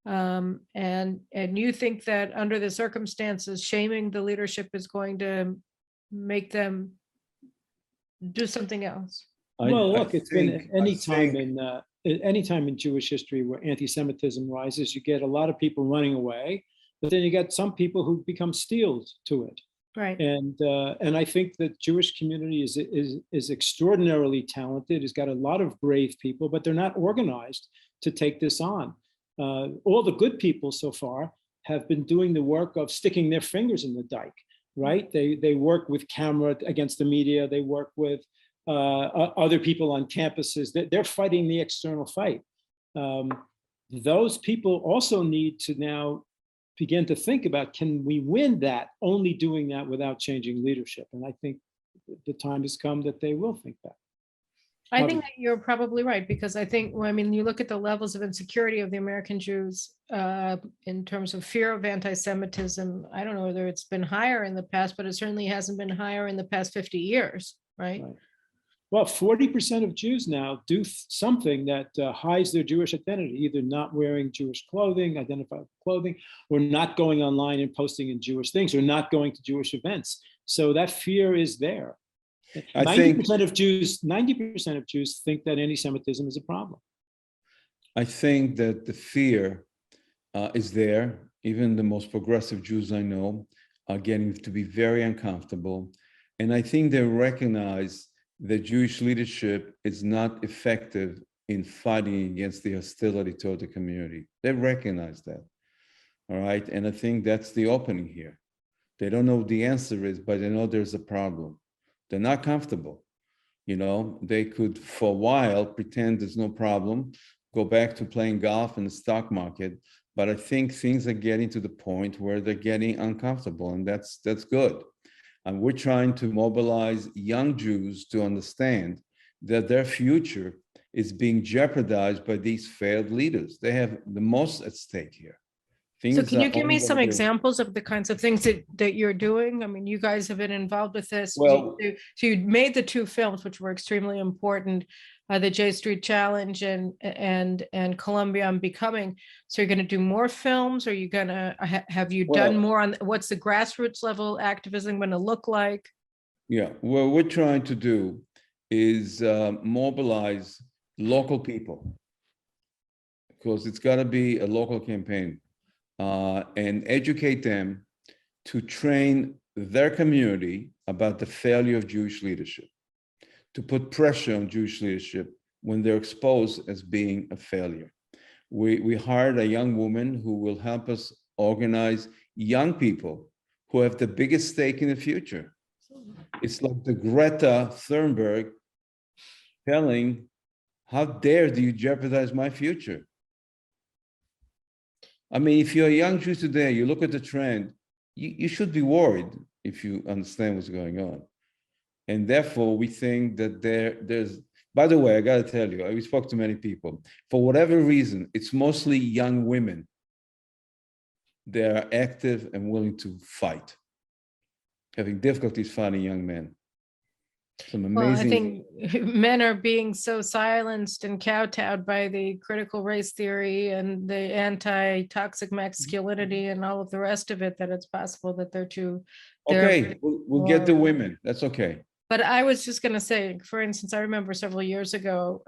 And you think that under the circumstances, shaming the leadership is going to make them do something else? Well, look, it's been any time in Jewish history where anti-Semitism rises, you get a lot of people running away, but then you get some people who become steeled to it. Right. And I think that Jewish community is extraordinarily talented. It's got a lot of brave people, but they're not organized to take this on. All the good people so far have been doing the work of sticking their fingers in the dike, right? They work with camera against the media. They work with other people on campuses. They're fighting the external fight. Those people also need to now begin to think about, can we win that only doing that without changing leadership? And I think the time has come that they will think that. I think that you're probably right, because I think, well, I mean, you look at the levels of insecurity of the American Jews in terms of fear of anti-Semitism. I don't know whether it's been higher in the past, but it certainly hasn't been higher in the past 50 years, right? Well, 40% of Jews now do something that hides their Jewish identity, either not wearing Jewish clothing, identified clothing, or not going online and posting in Jewish things, or not going to Jewish events. So that fear is there. 90% of Jews think that anti-Semitism is a problem. I think that the fear is there. Even the most progressive Jews I know are getting to be very uncomfortable. And I think they recognize that Jewish leadership is not effective in fighting against the hostility toward the community. They recognize that, all right? And I think that's the opening here. They don't know what the answer is, but they know there's a problem. They're not comfortable. They could, for a while, pretend there's no problem, go back to playing golf in the stock market. But I think things are getting to the point where they're getting uncomfortable, and that's good. And we're trying to mobilize young Jews to understand that their future is being jeopardized by these failed leaders. They have the most at stake here. So can you give me some examples of the kinds of things that you're doing? I mean, you guys have been involved with this. Well, so you made the two films, which were extremely important, the J Street Challenge and Columbia Unbecoming. So you're going to do more films? Or are you going to have you done more on what's the grassroots level activism going to look like? Yeah, what we're trying to do is mobilize local people, because it's got to be a local campaign, and educate them to train their community about the failure of Jewish leadership, to put pressure on Jewish leadership when they're exposed as being a failure. We hired a young woman who will help us organize young people who have the biggest stake in the future. It's like the Greta Thunberg telling, how dare do you jeopardize my future? I mean, if you're a young Jew today, you look at the trend, you should be worried if you understand what's going on. And therefore, we think that there's, by the way, I got to tell you, we spoke to many people. For whatever reason, it's mostly young women. They are active and willing to fight, having difficulties finding young men. Some amazing. Well, I think men are being so silenced and kowtowed by the critical race theory and the anti-toxic masculinity and all of the rest of it that it's possible that they're too. Okay, we'll get the women. That's okay. But I was just going to say, for instance, I remember several years ago,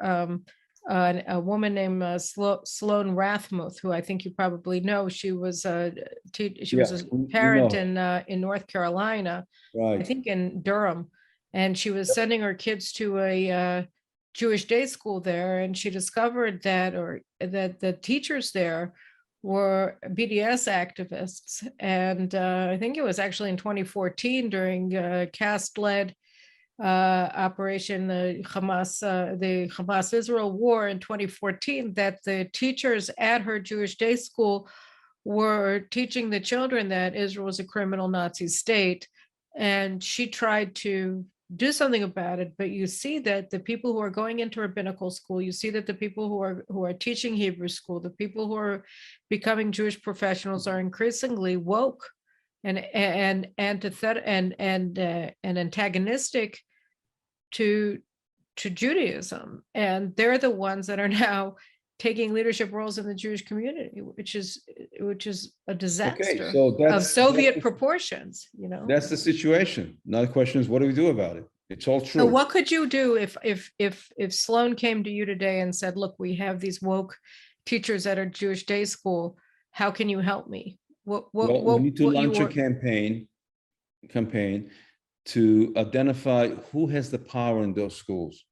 a woman named Sloan Rathmuth, who I think you probably know. She was a parent in North Carolina, right. I think in Durham, and she was sending her kids to a Jewish day school there, and she discovered that the teachers there were BDS activists, and I think it was actually in 2014 during caste-led operation, the Hamas-Israel war in 2014, that the teachers at her Jewish day school were teaching the children that Israel was a criminal Nazi state. And she tried to do something about it, but you see that the people who are going into rabbinical school, you see that the people who are teaching Hebrew school, the people who are becoming Jewish professionals are increasingly woke and antithetic and antagonistic to Judaism, and they're the ones that are now taking leadership roles in the Jewish community, which is a disaster so of Soviet proportions. That's the situation. Now the question is, what do we do about it? It's all true. So what could you do if Sloan came to you today and said, "Look, we have these woke teachers at our Jewish day school. How can you help me?" We need to launch a campaign to identify who has the power in those schools.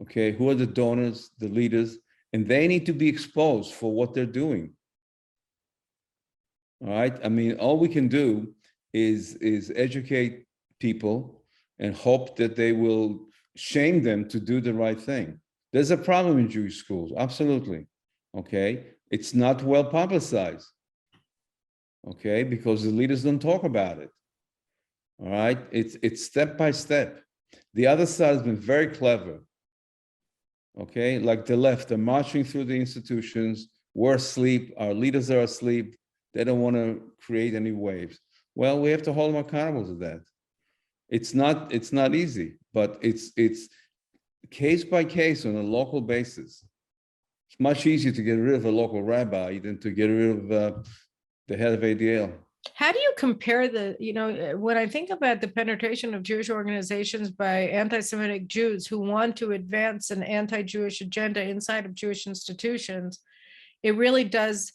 Okay, who are the donors, the leaders, and they need to be exposed for what they're doing. All right. I mean, all we can do is educate people and hope that they will shame them to do the right thing. There's a problem in Jewish schools, absolutely. Okay, it's not well publicized. Okay, because the leaders don't talk about it. All right, it's step by step. The other side has been very clever. Okay, like the left, they're marching through the institutions. We're asleep. Our leaders are asleep. They don't want to create any waves. Well, we have to hold them accountable to that. It's not easy, but it's case by case on a local basis. It's much easier to get rid of a local rabbi than to get rid of the head of ADL. How do you compare when I think about the penetration of Jewish organizations by anti-Semitic Jews who want to advance an anti-Jewish agenda inside of Jewish institutions, it really does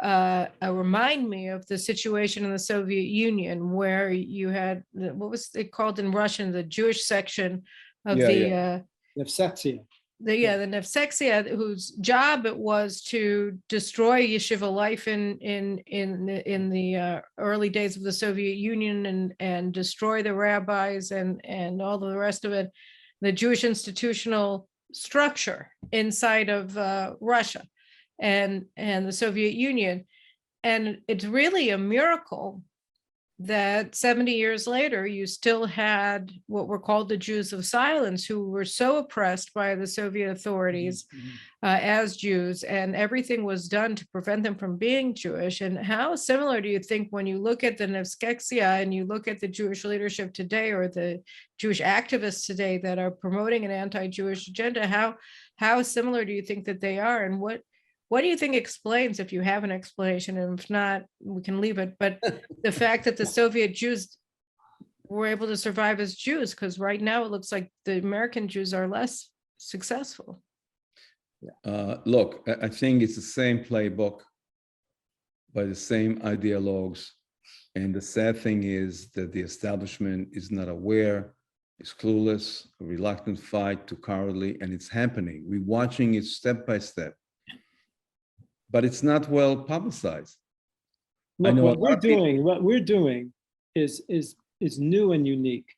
remind me of the situation in the Soviet Union, where you had, what was it called in Russian, the Jewish section of the Nevsektia. The Nevsektia, whose job it was to destroy yeshiva life in the early days of the Soviet Union and destroy the rabbis and all the rest of it, the Jewish institutional structure inside of Russia and the Soviet Union. And it's really a miracle that 70 years later, you still had what were called the Jews of silence, who were so oppressed by the Soviet authorities as Jews, and everything was done to prevent them from being Jewish. And how similar do you think, when you look at the Nevskeksia and you look at the Jewish leadership today, or the Jewish activists today that are promoting an anti-Jewish agenda, how similar do you think that they are? And what do you think explains, if you have an explanation, and if not, we can leave it, but the fact that the Soviet Jews were able to survive as Jews? Because right now it looks like the American Jews are less successful. Look, I think it's the same playbook by the same ideologues. And the sad thing is that the establishment is not aware, is clueless, a reluctant fight, too cowardly, and it's happening. We're watching it step by step. But it's not well publicized. Look, what we're doing is new and unique.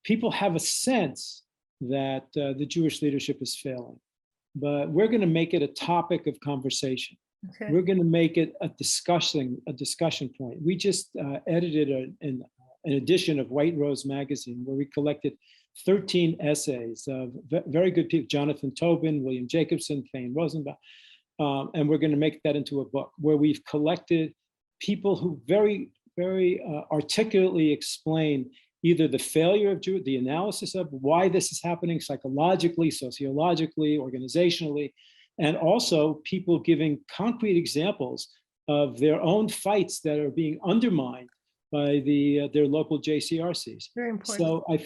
People have a sense that the Jewish leadership is failing, but we're going to make it a topic of conversation. Okay. We're going to make it a discussion point. We just edited an edition of White Rose magazine where we collected 13 essays of very good people: Jonathan Tobin, William Jacobson, Thane Rosenbaum. And we're going to make that into a book where we've collected people who very, very articulately explain either the failure of Jew, the analysis of why this is happening psychologically, sociologically, organizationally, and also people giving concrete examples of their own fights that are being undermined by their local JCRCs. Very important. So I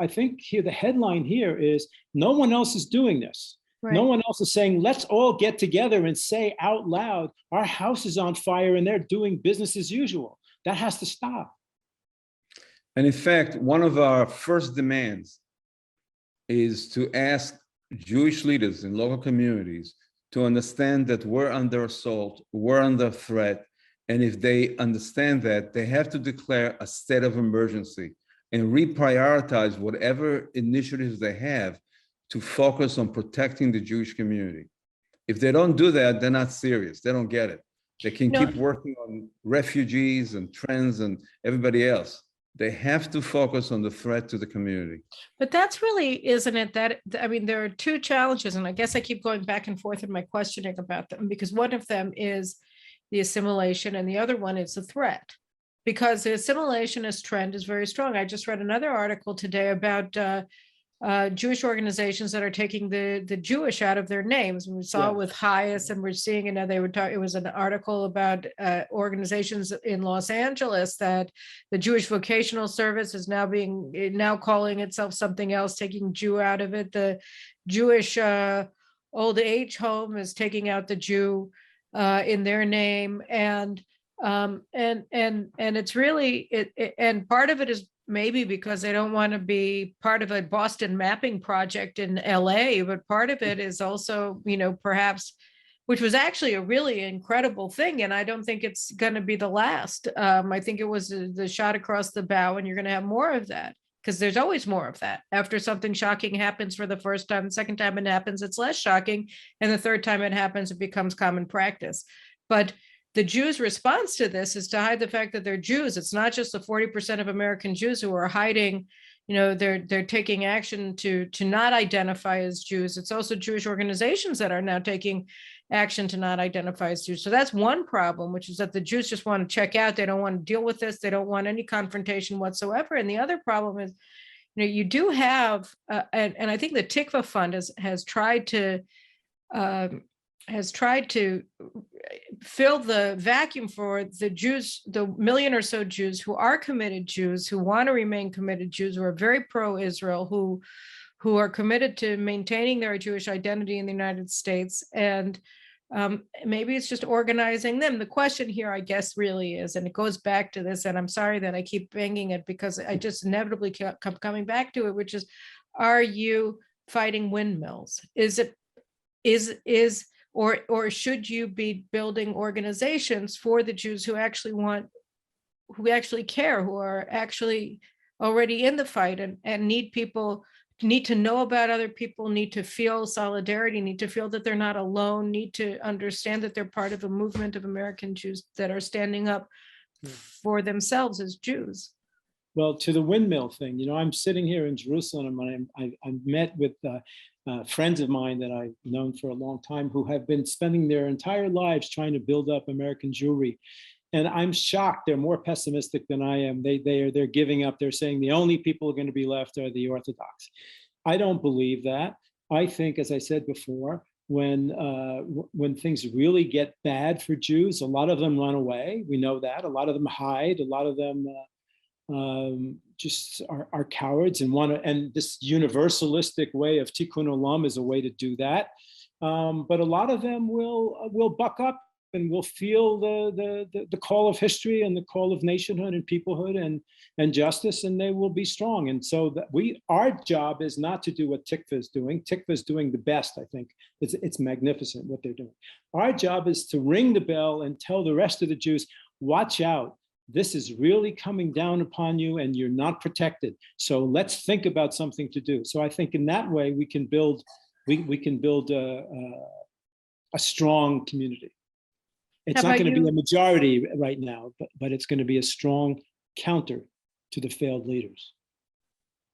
think here the headline here is, no one else is doing this. Right. No one else is saying, let's all get together and say out loud, our house is on fire and they're doing business as usual. That has to stop. And in fact, one of our first demands is to ask Jewish leaders in local communities to understand that we're under assault, we're under threat. And if they understand that, they have to declare a state of emergency. and reprioritize whatever initiatives they have to focus on protecting the Jewish community. If they don't do that, they're not serious. They don't get it. They can keep working on refugees and trends and everybody else. They have to focus on the threat to the community. But that's really, isn't it, that, I mean, there are two challenges, and I guess I keep going back and forth in my questioning about them, because one of them is the assimilation and the other one is the threat. Because the assimilationist trend is very strong. I just read another article today about Jewish organizations that are taking the Jewish out of their names. And we saw it with Hayes, and we're seeing, you know, they were talking, it was an article about organizations in Los Angeles that the Jewish Vocational Service is now calling itself something else, taking Jew out of it. The Jewish old age home is taking out the Jew in their name. And it's really, and part of it is maybe because they don't want to be part of a Boston mapping project in LA, but part of it is also, you know, perhaps, which was actually a really incredible thing. And I don't think it's going to be the last. I think it was the shot across the bow, and you're going to have more of that, because there's always more of that. After something shocking happens for the first time, the second time it happens, it's less shocking. And the third time it happens, it becomes common practice. But the Jews' response to this is to hide the fact that they're Jews. It's not just the 40% of American Jews who are hiding, you know, they're taking action to not identify as Jews. It's also Jewish organizations that are now taking action to not identify as Jews. So that's one problem, which is that the Jews just want to check out. They don't want to deal with this. They don't want any confrontation whatsoever. And the other problem is, you know, you do have, and I think the Tikva Fund has tried to fill the vacuum for the Jews, the million or so Jews who are committed Jews, who want to remain committed Jews, who are very pro-Israel, who are committed to maintaining their Jewish identity in the United States. And maybe it's just organizing them. The question here, I guess, really is, and it goes back to this, and I'm sorry that I keep banging it because I just inevitably keep coming back to it, which is, are you fighting windmills? Or should you be building organizations for the Jews who actually care, who are actually already in the fight and need to know about other people, need to feel solidarity, need to feel that they're not alone, need to understand that they're part of a movement of American Jews that are standing up for themselves as Jews. Well, to the windmill thing, you know, I'm sitting here in Jerusalem, and I met with friends of mine that I've known for a long time who have been spending their entire lives trying to build up American Jewry. And I'm shocked. They're more pessimistic than I am. They're giving up. They're saying the only people who are going to be left are the Orthodox. I don't believe that. I think, as I said before, when things really get bad for Jews, a lot of them run away. We know that. A lot of them hide. A lot of them just are cowards and and this universalistic way of tikkun olam is a way to do that. But a lot of them will buck up and will feel the call of history and the call of nationhood and peoplehood and justice, and they will be strong. And so our job is not to do what Tikva is doing. Tikva is doing the best, I think. It's magnificent what they're doing. Our job is to ring the bell and tell the rest of the Jews, watch out. This is really coming down upon you and you're not protected. So let's think about something to do. So I think in that way we can build a strong community. It's not going to be a majority right now, but it's going to be a strong counter to the failed leaders.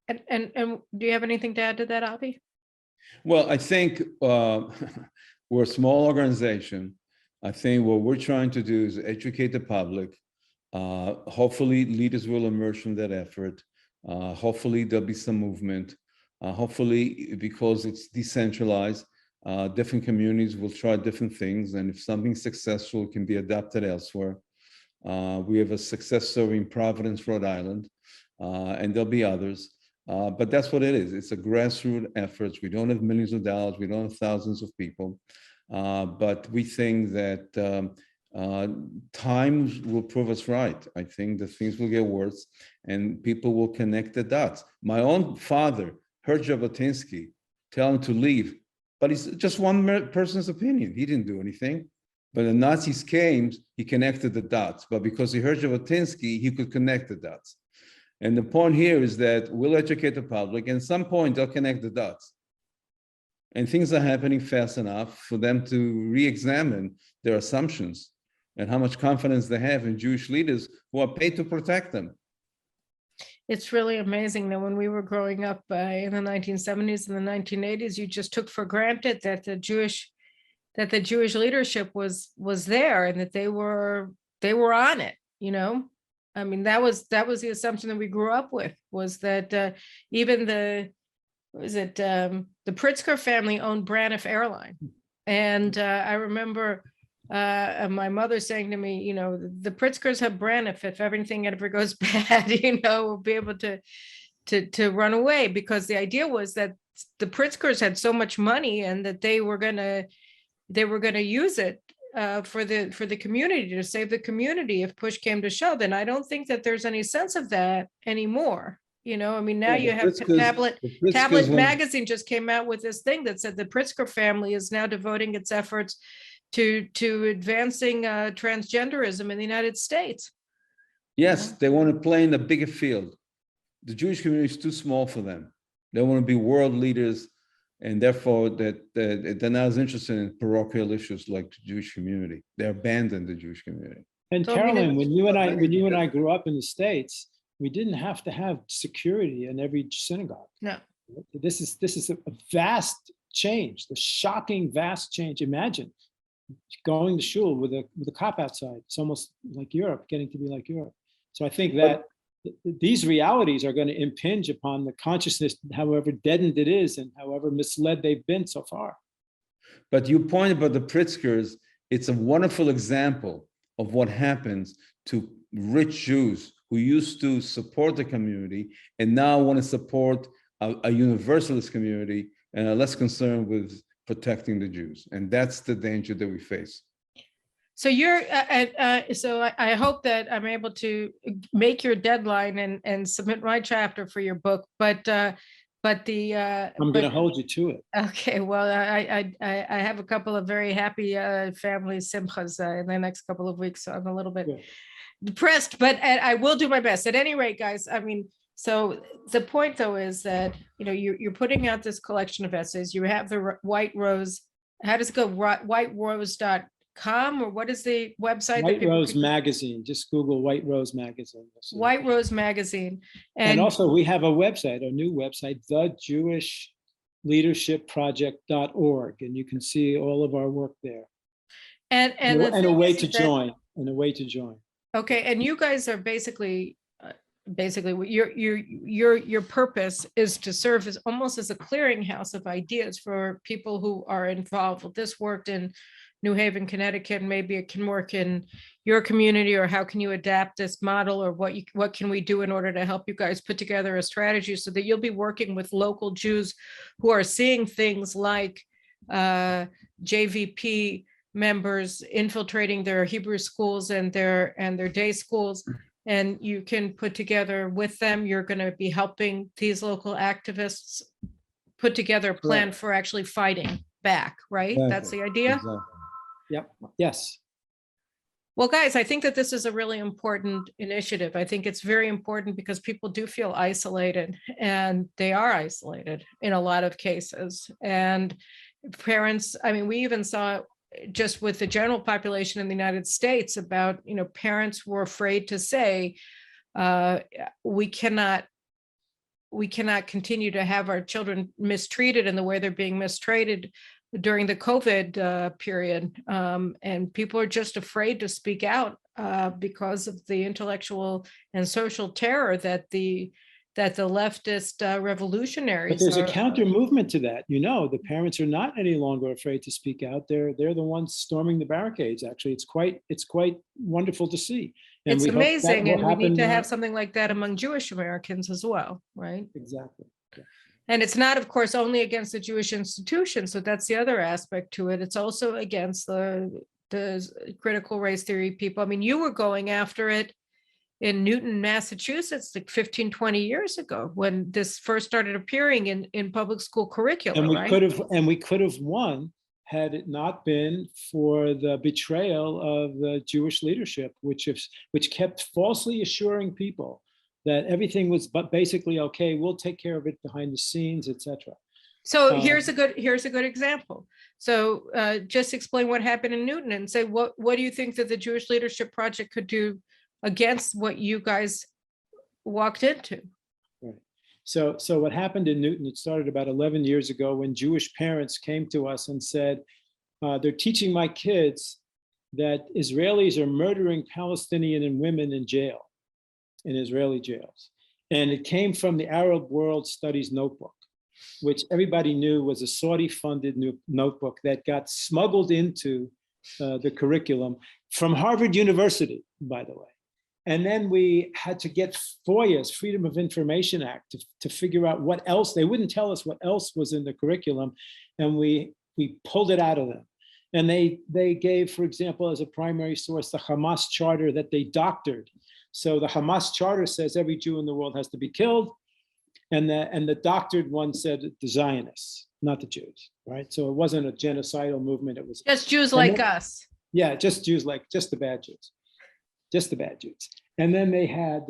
And do you have anything to add to that, Avi? Well, I think we're a small organization. I think what we're trying to do is educate the public. Hopefully leaders will emerge from that effort. Hopefully there'll be some movement. Hopefully, because it's decentralized, different communities will try different things. And if something's successful, it can be adapted elsewhere. We have a success story in Providence, Rhode Island, and there'll be others. But that's what it is. It's a grassroots effort. We don't have millions of dollars. We don't have thousands of people. But we think that times will prove us right. I think that things will get worse and people will connect the dots. My own father heard Jabotinsky tell him to leave, but it's just one person's opinion. He didn't do anything. But the Nazis came, he connected the dots. But because he heard Jabotinsky, he could connect the dots. And the point here is that we'll educate the public, and at some point they'll connect the dots. And things are happening fast enough for them to re-examine their assumptions and how much confidence they have in Jewish leaders who are paid to protect them. It's really amazing that when we were growing up in the 1970s and the 1980s, you just took for granted that the Jewish leadership was there and that they were on it, you know. I mean, that was the assumption that we grew up with, was that even the Pritzker family owned Braniff Airline. And I remember my mother saying to me, you know, the Pritzkers have Braniff. If everything ever goes bad, you know, we'll be able to run away, because the idea was that the Pritzkers had so much money and that they were gonna use it for the community, to save the community if push came to shove. And I don't think that there's any sense of that anymore. You know, I mean, now you have Tablet Magazine just came out with this thing that said the Pritzker family is now devoting its efforts to advancing transgenderism in the United States. Yes, they want to play in a bigger field. The Jewish community is too small for them. They want to be world leaders, and therefore that they're not as interested in parochial issues like the Jewish community. They abandoned the Jewish community. And So, Caroline, when you and I grew up in the States, we didn't have to have security in every synagogue. No. This is a vast change, the shocking vast change. Imagine going to shul with a cop outside. It's almost like Europe, getting to be like Europe. So I think that these realities are going to impinge upon the consciousness, however deadened it is and however misled they've been so far. But you point about the Pritzkers, it's a wonderful example of what happens to rich Jews who used to support the community and now want to support a universalist community and are less concerned with protecting the Jews. And that's the danger that we face. So I hope that I'm able to make your deadline and submit my chapter for your book, but I'm going to hold you to it. Okay, well, I have a couple of very happy family simchas in the next couple of weeks, so I'm a little bit depressed, but I will do my best. At any rate, guys, I mean, so the point though is that, you know, you're putting out this collection of essays. You have the White Rose. How does it go? whiterose.com, or what is the website? White Rose Magazine. Just Google White Rose Magazine. White Rose Magazine. And also we have a website, a new website, thejewishleadershipproject.org, and you can see all of our work there. And a way to join. Okay, and you guys are basically your purpose is to serve as almost as a clearinghouse of ideas for people who are involved. Well, this worked in New Haven, Connecticut, maybe it can work in your community, or how can you adapt this model, or what can we do in order to help you guys put together a strategy so that you'll be working with local Jews who are seeing things like JVP members infiltrating their Hebrew schools and their day schools, and you can put together with them. You're going to be helping these local activists put together a plan for actually fighting back, right? Exactly. That's the idea. Exactly. Yep. Yes. Well, guys, I think that this is a really important initiative. I think it's very important because people do feel isolated, and they are isolated in a lot of cases. And parents, I mean, we even saw just with the general population in the United States about, you know, parents were afraid to say, we cannot continue to have our children mistreated in the way they're being mistreated during the COVID period. And people are just afraid to speak out because of the intellectual and social terror that the leftist revolutionaries. But there's a counter movement to that. You know, the parents are not any longer afraid to speak out. They're the ones storming the barricades. Actually, it's quite wonderful to see. And it's amazing, and we need to have something like that among Jewish Americans as well, right? Exactly. Yeah. And it's not, of course, only against the Jewish institution. So that's the other aspect to it. It's also against the critical race theory people. I mean, you were going after it in Newton, Massachusetts, like 15, 20 years ago, when this first started appearing in public school curricula. And we right? could have won had it not been for the betrayal of the Jewish leadership, which kept falsely assuring people that everything was but basically okay. We'll take care of it behind the scenes, etc. So here's a good example. So just explain what happened in Newton and say what do you think that the Jewish Leadership Project could do against what you guys walked into? Right. So what happened in Newton, it started about 11 years ago when Jewish parents came to us and said, they're teaching my kids that Israelis are murdering Palestinian and women in jail, in Israeli jails. And it came from the Arab World Studies notebook, which everybody knew was a Saudi-funded notebook that got smuggled into the curriculum from Harvard University, by the way. And then we had to get FOIA's Freedom of Information Act to figure out what else. They wouldn't tell us what else was in the curriculum, and we pulled it out of them. And they gave, for example, as a primary source, the Hamas charter that they doctored. So the Hamas charter says every Jew in the world has to be killed. And the doctored one said the Zionists, not the Jews, right? So it wasn't a genocidal movement. It was just Jews like us. Yeah, just Jews like, just the bad Jews, just the bad Jews. And then they had,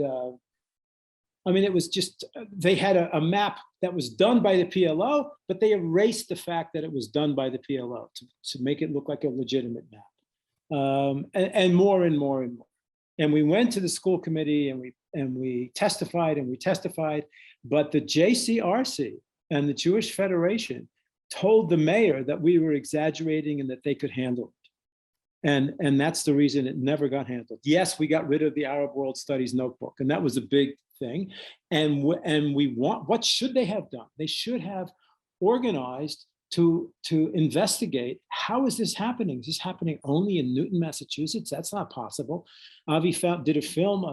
it was just, they had a map that was done by the PLO, but they erased the fact that it was done by the PLO to make it look like a legitimate map, and more and more and more. And we went to the school committee and we testified, but the JCRC and the Jewish Federation told the mayor that we were exaggerating and that they could handle it. And that's the reason it never got handled. Yes, we got rid of the Arab World Studies notebook, and that was a big thing. And what should they have done? They should have organized to investigate, how is this happening? Is this happening only in Newton, Massachusetts? That's not possible. Avi did a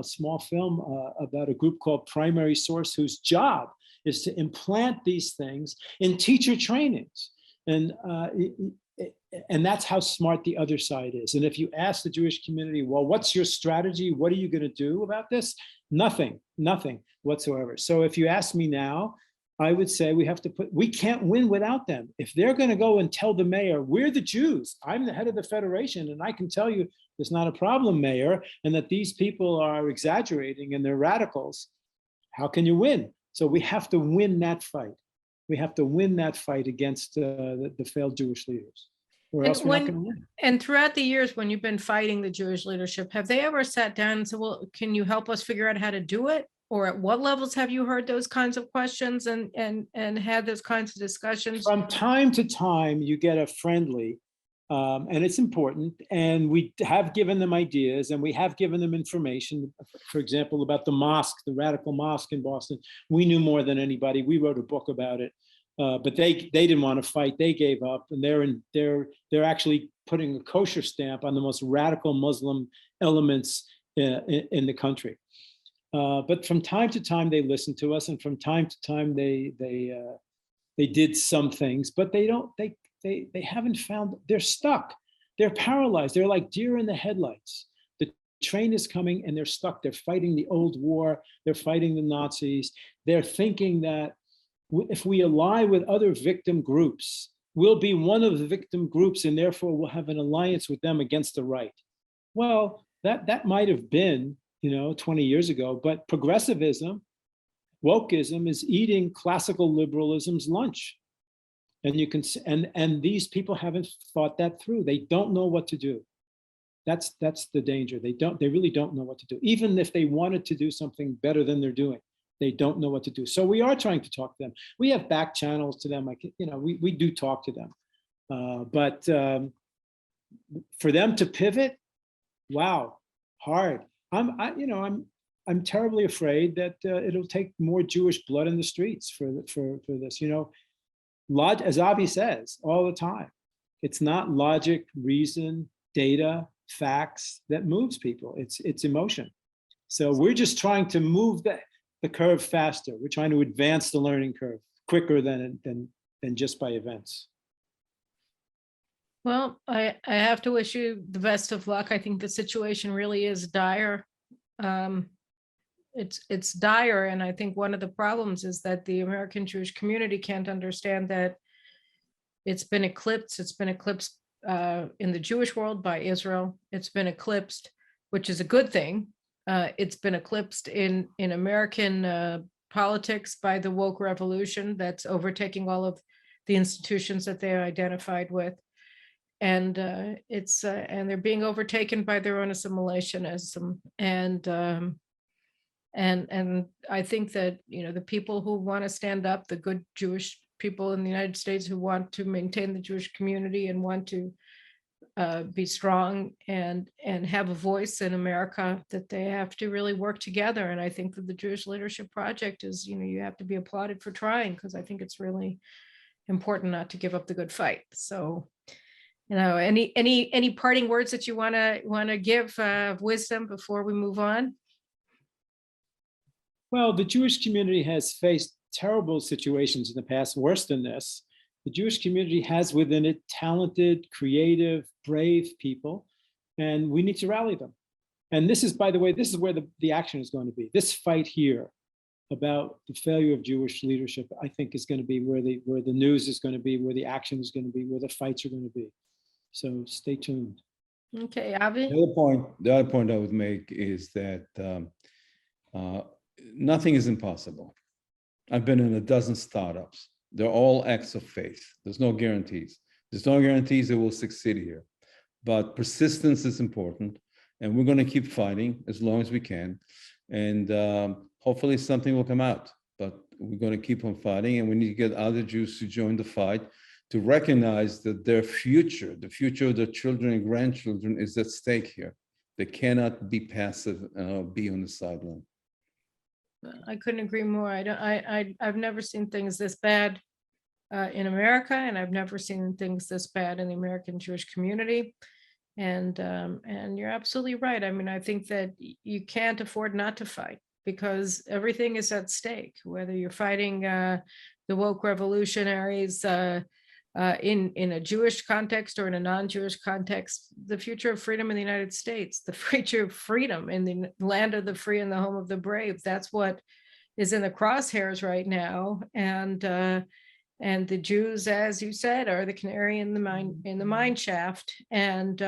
small film about a group called Primary Source, whose job is to implant these things in teacher trainings. And that's how smart the other side is. And if you ask the Jewish community, well, what's your strategy? What are you going to do about this? Nothing whatsoever. So if you ask me now, I would say we can't win without them. If they're going to go and tell the mayor, we're the Jews, I'm the head of the Federation, and I can tell you there's not a problem, mayor, and that these people are exaggerating and they're radicals, how can you win? So we have to win that fight. We have to win that fight against the failed Jewish leaders, or else we're not going to win. And throughout the years when you've been fighting the Jewish leadership, have they ever sat down and said, well, can you help us figure out how to do it? Or at what levels have you heard those kinds of questions and had those kinds of discussions? From time to time, you get a friendly, and it's important. And we have given them ideas, and we have given them information. For example, about the mosque, the radical mosque in Boston. We knew more than anybody. We wrote a book about it, but they didn't want to fight. They gave up, and they're actually putting a kosher stamp on the most radical Muslim elements in the country. But from time to time, they listened to us, and from time to time, they did some things, but they haven't found. They're stuck. They're paralyzed. They're like deer in the headlights. The train is coming, and they're stuck. They're fighting the old war. They're fighting the Nazis. They're thinking that if we ally with other victim groups, we'll be one of the victim groups, and therefore we'll have an alliance with them against the right. Well, that might have been 20 years ago, but progressivism, wokeism is eating classical liberalism's lunch. And you can, and these people haven't thought that through. They don't know what to do. That's the danger. They really don't know what to do. Even if they wanted to do something better than they're doing, they don't know what to do. So we are trying to talk to them. We have back channels to them. We do talk to them, but for them to pivot, wow, hard. I'm terribly afraid that it'll take more Jewish blood in the streets for this. As Avi says all the time, it's not logic, reason, data, facts that moves people. It's emotion. So we're just trying to move the curve faster. We're trying to advance the learning curve quicker than just by events. Well, I have to wish you the best of luck. I think the situation really is dire. It's dire, and I think one of the problems is that the American Jewish community can't understand that it's been eclipsed. It's been eclipsed in the Jewish world by Israel. It's been eclipsed, which is a good thing, it's been eclipsed in American politics by the woke revolution that's overtaking all of the institutions that they identified with. And and they're being overtaken by their own assimilationism. And I think that, the people who want to stand up, the good Jewish people in the United States who want to maintain the Jewish community and want to be strong and have a voice in America, that they have to really work together. And I think that the Jewish Leadership Project is, you have to be applauded for trying, because I think it's really important not to give up the good fight. So, any parting words that you want to give wisdom before we move on? Well, the Jewish community has faced terrible situations in the past, worse than this. The Jewish community has within it talented, creative, brave people, and we need to rally them. And this is, by the way, this is where the action is going to be. This fight here about the failure of Jewish leadership, I think, is going to be where the news is going to be, where the action is going to be, where the fights are going to be. So stay tuned. Okay, Avi? The other point I would make is that nothing is impossible. I've been in a dozen startups. They're all acts of faith. There's no guarantees. There's no guarantees that we'll succeed here. But persistence is important, and we're going to keep fighting as long as we can. And hopefully something will come out. But we're going to keep on fighting, and we need to get other Jews to join the fight, to recognize that their future, the future of their children and grandchildren, is at stake here. They cannot be passive, be on the sideline. I couldn't agree more. I've never seen things this bad in America, and I've never seen things this bad in the American Jewish community. And you're absolutely right. I mean, I think that you can't afford not to fight, because everything is at stake, whether you're fighting the woke revolutionaries in a Jewish context or in a non-Jewish context. The future of freedom in the United States, the future of freedom in the land of the free and the home of the brave, that's what is in the crosshairs right now. And the Jews, as you said, are the canary in the mine shaft. And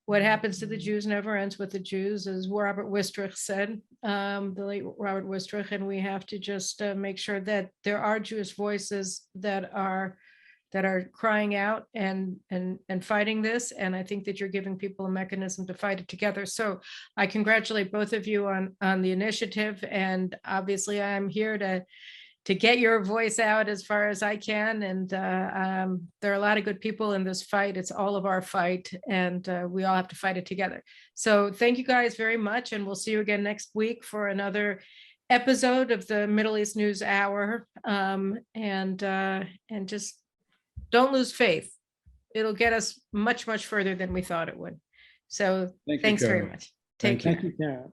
what happens to the Jews never ends with the Jews, as Robert Wistrich said, the late Robert Wistrich. And we have to just make sure that there are Jewish voices that are crying out and fighting this. And I think that you're giving people a mechanism to fight it together. So I congratulate both of you on the initiative. And obviously I'm here to get your voice out as far as I can. And there are a lot of good people in this fight. It's all of our fight, and we all have to fight it together. So thank you guys very much. And we'll see you again next week for another episode of the Middle East News Hour. And just don't lose faith. It'll get us much, much further than we thought it would. So thanks very much. Take care. Thank you, Karen.